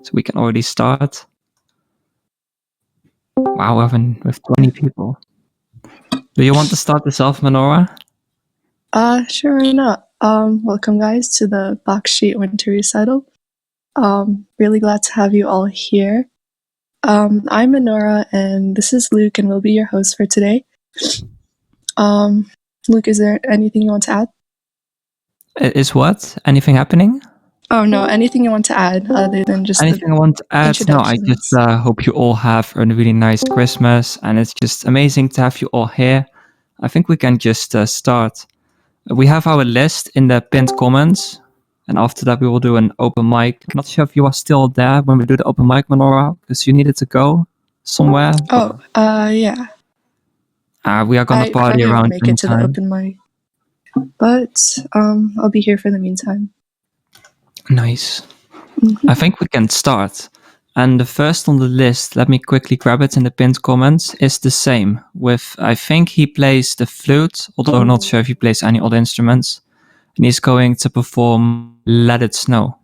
so we can already start. Wow, with 20 people. Do you want to start this off, Menorah? Sure, why not? Welcome guys to the Bachstreet Winter Recital. Really glad to have you all here. I'm Menorah and this is Luke and we'll be your host for today. Luke, is there anything you want to add? Is what? Anything happening? Oh no, anything you want to add other than just anything I want to add? No, I just hope you all have a really nice Christmas, and it's just amazing to have you all here. I think we can just start. We have our list in the pinned comments, and after that we will do an open mic. I'm not sure if you are still there when we do the open mic, Menorah, because you needed to go somewhere. Oh, yeah. We are gonna party around. Make it to the open mic, but I'll be here for the meantime. Nice. I think we can start. And the first on the list, let me quickly grab it in the pinned comments, is TheSame. With, I think he plays the flute, although I'm not sure if he plays any other instruments. And he's going to perform Let It Snow.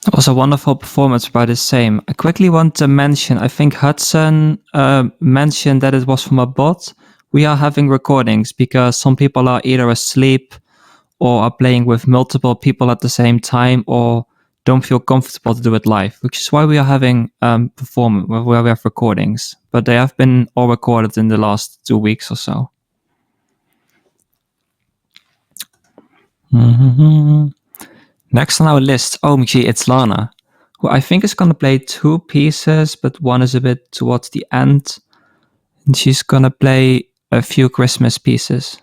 It was a wonderful performance by TheSame. I quickly want to mention, I think Hudson mentioned that it was from a bot. We are having recordings because some people are either asleep or are playing with multiple people at the same time or don't feel comfortable to do it live, which is why we are having where we have recordings. But they have been all recorded in the last 2 weeks or so. Next on our list, 𝐿𝐼𝐽, it's Lana, who I think is going to play 2 pieces, but one is a bit towards the end. And she's going to play a few Christmas pieces.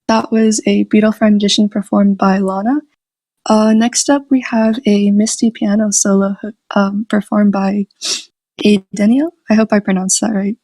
That was a Beatle rendition performed by Lana. Next up, we have a Misty piano solo performed by Aidaniel. I hope I pronounced that right.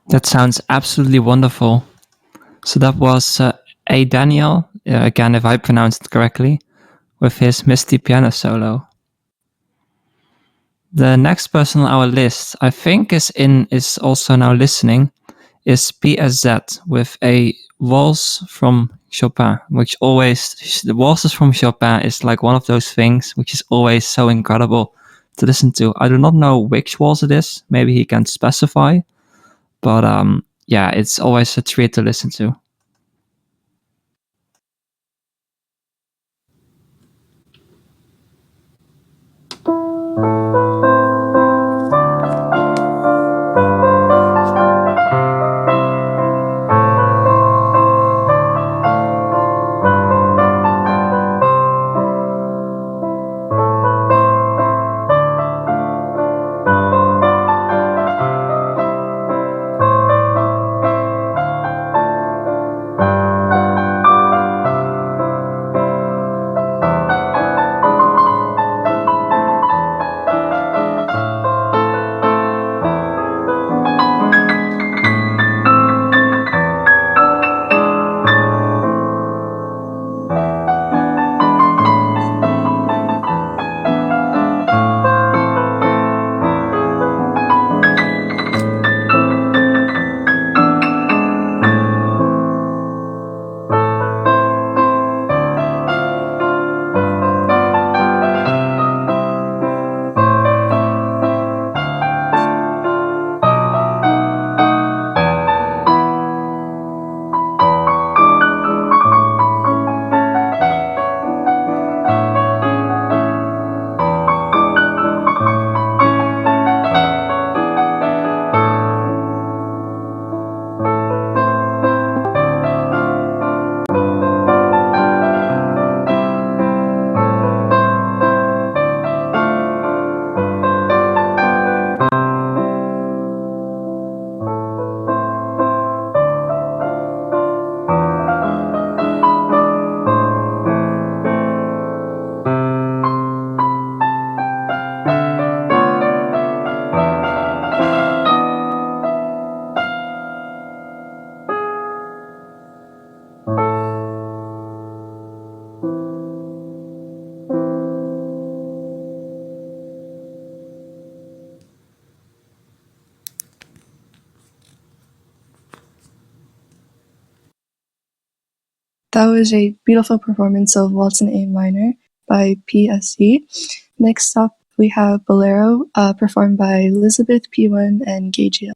That sounds absolutely wonderful. So that was Aidaniel, again, if I pronounced it correctly, with his Misty piano solo. The next person on our list, I think, is also now listening, is PSZ with a waltz from Chopin, which always, the waltzes from Chopin is like one of those things which is always so incredible to listen to. I do not know which waltz it is. Maybe he can specify. But yeah, it's always a treat to listen to. That was a beautiful performance of Waltz in A minor by PSE. Next up, we have Bolero, performed by Lizbeth, P1, and Gagiel.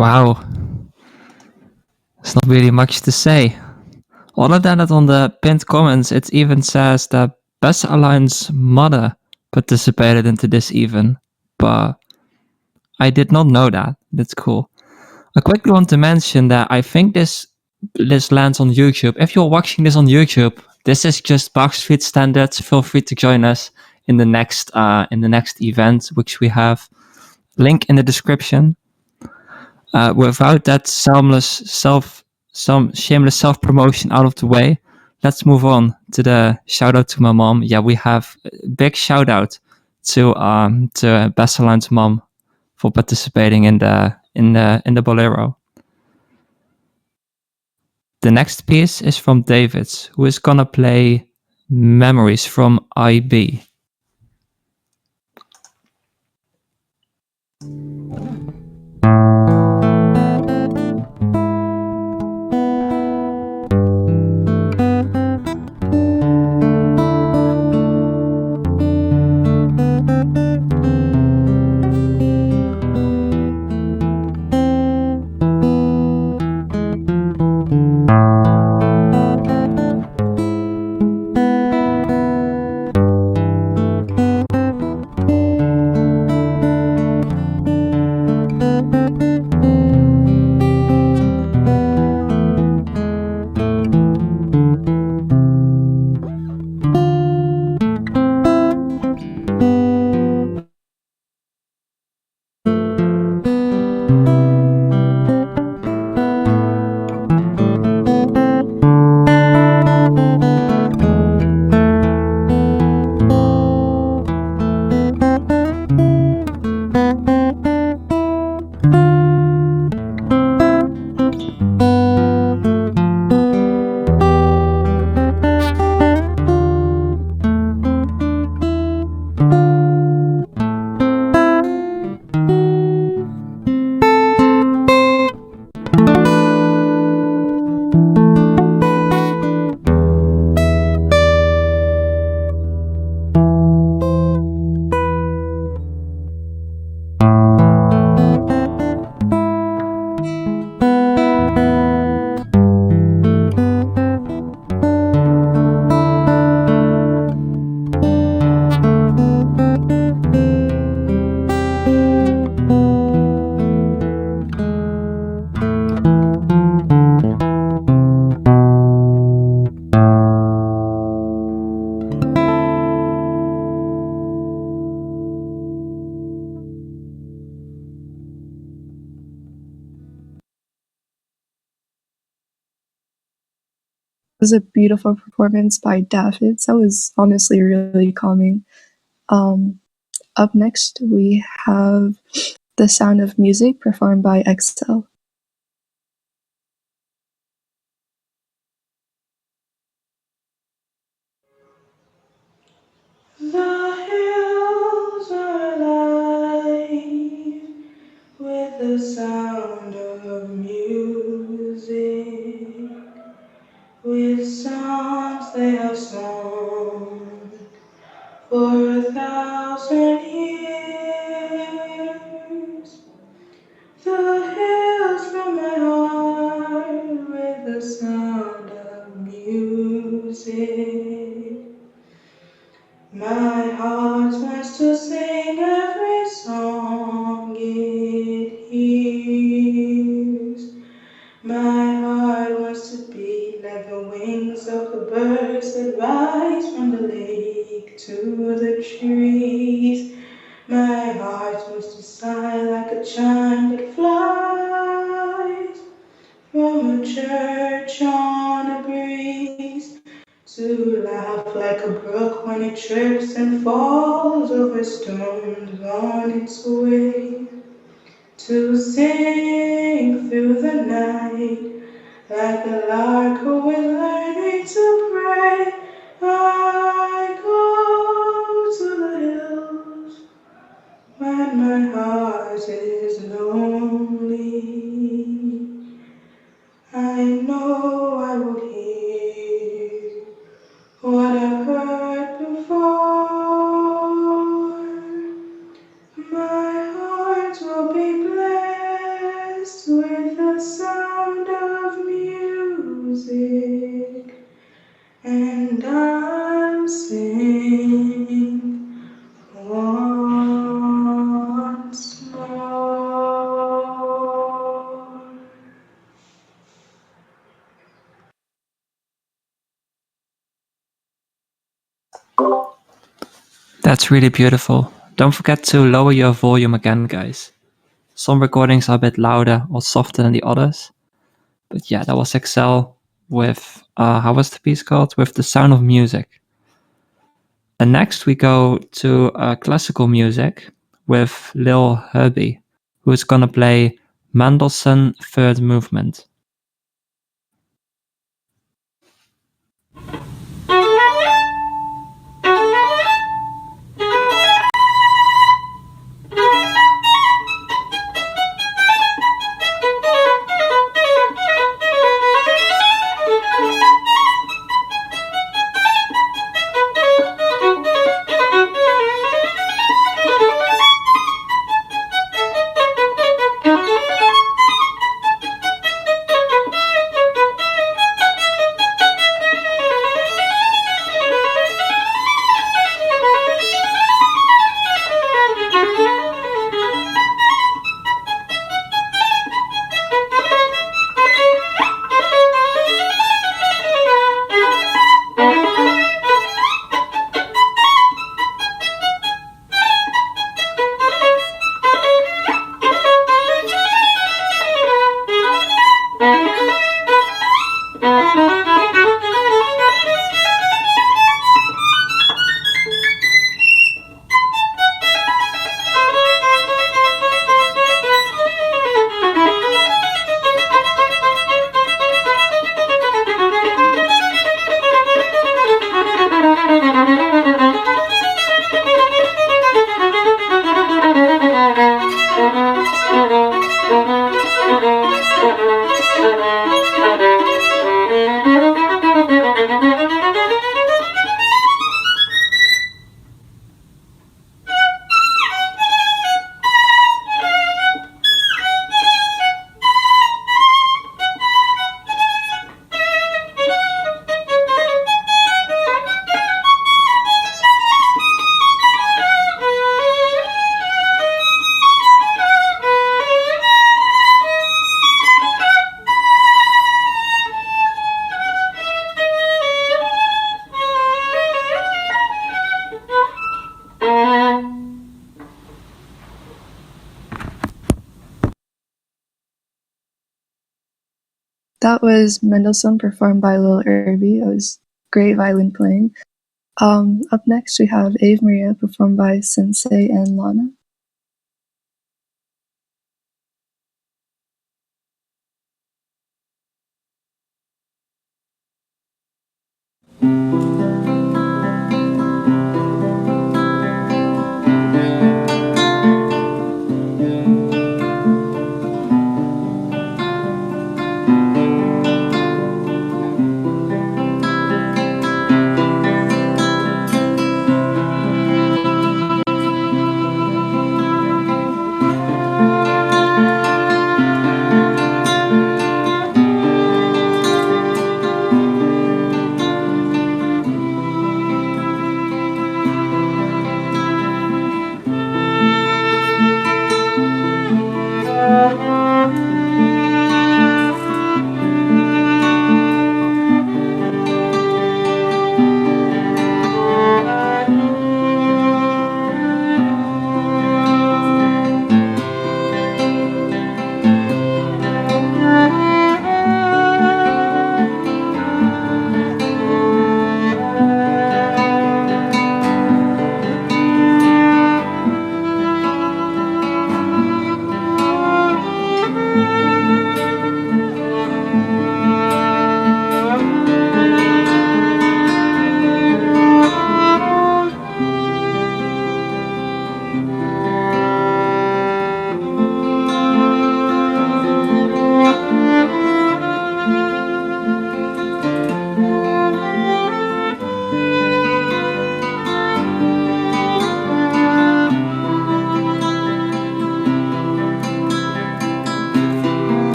Wow. There's not really much to say. Other than that, on the pinned comments, it even says that Bachsteret's mother participated into this even, but I did not know that. That's cool. I quickly want to mention that I think this lands on YouTube. If you're watching this on YouTube, this is just Bachstreet standards. Feel free to join us in the next event, which we have link in the description. Without that shameless self promotion out of the way, let's move on to the shout out to my mom. Yeah, we have a big shout out to Bachsteret's mom for participating in the Bolero. The next piece is from DaFids, who is gonna play Memories from IB. Was a beautiful performance by DaFids. That was honestly really calming. Up next, we have The Sound of Music performed by 𝐎𝐼𝐳. The hills are alive with the sound of music, with songs they have sung for 1,000 years. The hills from my heart with the sound of music. My heart wants to sing every song it hears. My heart wants to beat like the wings of the birds that rise from the lake to the trees. My heart wants to sigh like a chime that flies from a church on a breeze, to laugh like a brook when it trips and falls over stones on its way, to sing through the night like a lark who is learning to pray. I go to the hills when my heart is lonely. I know I will hear what I've heard before. My heart will be blessed That's really beautiful. Don't forget to lower your volume again, guys. Some recordings are a bit louder or softer than the others. But yeah, that was 𝐿 with, how was the piece called? With The Sound of Music. And next we go to classical music with Lilherby, who's gonna play Mendelssohn Third Movement. That was Mendelssohn performed by Lilherby. It was great violin playing. Up next we have Ave Maria performed by Sensei and Lana.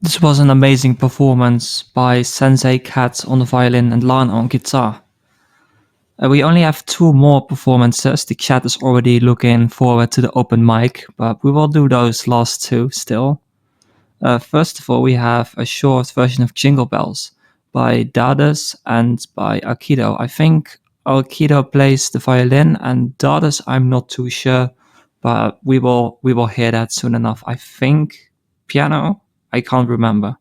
This was an amazing performance by Sensei Kat on the violin and Lana on guitar. We only have 2 more performances. The chat is already looking forward to the open mic, but we will do those last 2 still. First of all, we have a short version of Jingle Bells by Daddus and by Alkito. I think Alkito plays the violin, and Daddus I'm not too sure, but we will hear that soon enough. I think piano. I can't remember,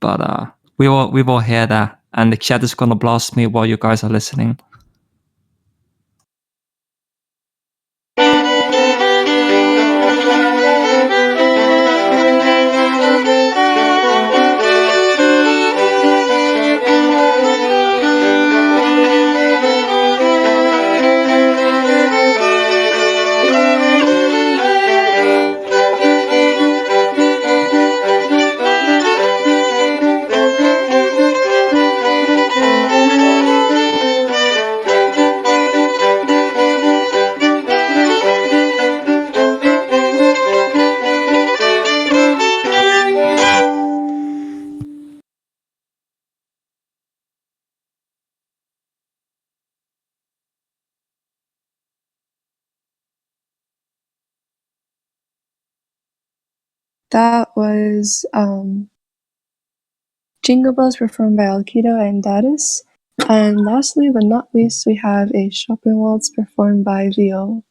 but we will hear that, and the chat is gonna blast me while you guys are listening. That was Jingle Bells performed by Alkito and Daddus. And lastly but not least, we have a Chopin Waltz performed by Viole.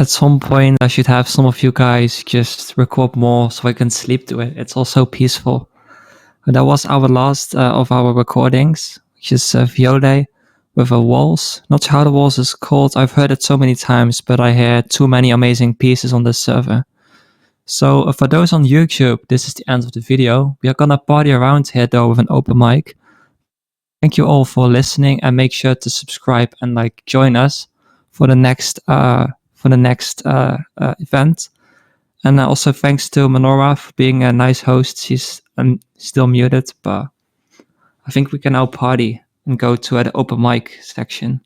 At some point, I should have some of you guys just record more so I can sleep to it. It's also peaceful. And that was our last of our recordings, which is Viole with a waltz. Not sure how the waltz is called. I've heard it so many times, but I hear too many amazing pieces on this server. So for those on YouTube, this is the end of the video. We are gonna party around here though with an open mic. Thank you all for listening, and make sure to subscribe and join us for the next for the next event. And also thanks to Menorah for being a nice host. She's still muted, but I think we can now party and go to the open mic section.